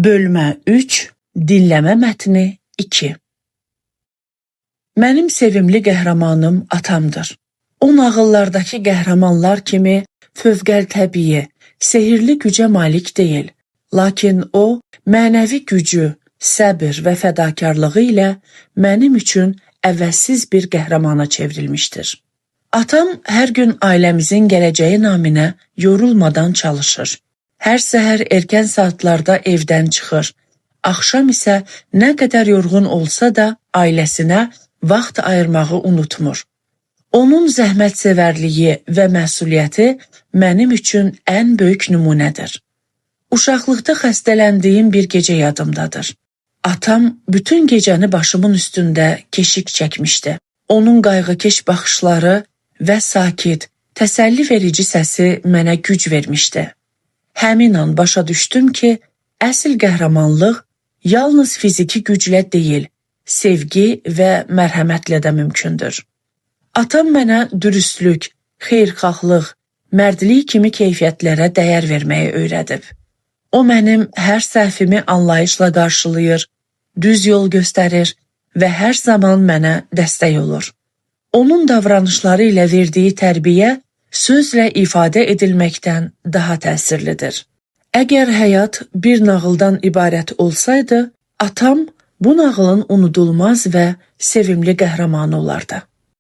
Bölmə 3, dinləmə mətni 2. Mənim sevimli qəhrəmanım atamdır. O nağıllardakı qəhrəmanlar kimi fövqəltəbii, sehirli gücə malik deyil. Lakin o, mənəvi gücü, səbir və fədakarlığı ilə mənim üçün əvəzsiz bir qəhrəmana çevrilmişdir. Atam hər gün ailəmizin gələcəyi naminə yorulmadan çalışır. Hər səhər erkən saatlarda evdən çıxır. Axşam isə nə qədər yorğun olsa da ailəsinə vaxt ayırmağı unutmur. Onun zəhmətsevərliyi və məsuliyyəti mənim üçün ən böyük nümunədir. Uşaqlıqda xəstələndiyim bir gecə yadımdadır. Atam bütün gecəni başımın üstündə keşik çəkmişdi. Onun qayğıkeş baxışları və sakit, təsəlli verici səsi mənə güc vermişdi. Həmin an başa düşdüm ki, əsl qəhrəmanlıq yalnız fiziki güclə deyil, sevgi və mərhəmətlə də mümkündür. Atam mənə dürüstlük, xeyirxahlıq, mərdlik kimi keyfiyyətlərə dəyər verməyi öyrədib. O mənim hər səhvimi anlayışla qarşılayır, düz yol göstərir və hər zaman mənə dəstək olur. Onun davranışları ilə verdiyi tərbiyə sözlə ifadə edilməkdən daha təsirlidir. Əgər həyat bir nağıldan ibarət olsaydı, atam bu nağılın unudulmaz və sevimli qəhrəmanı olardı.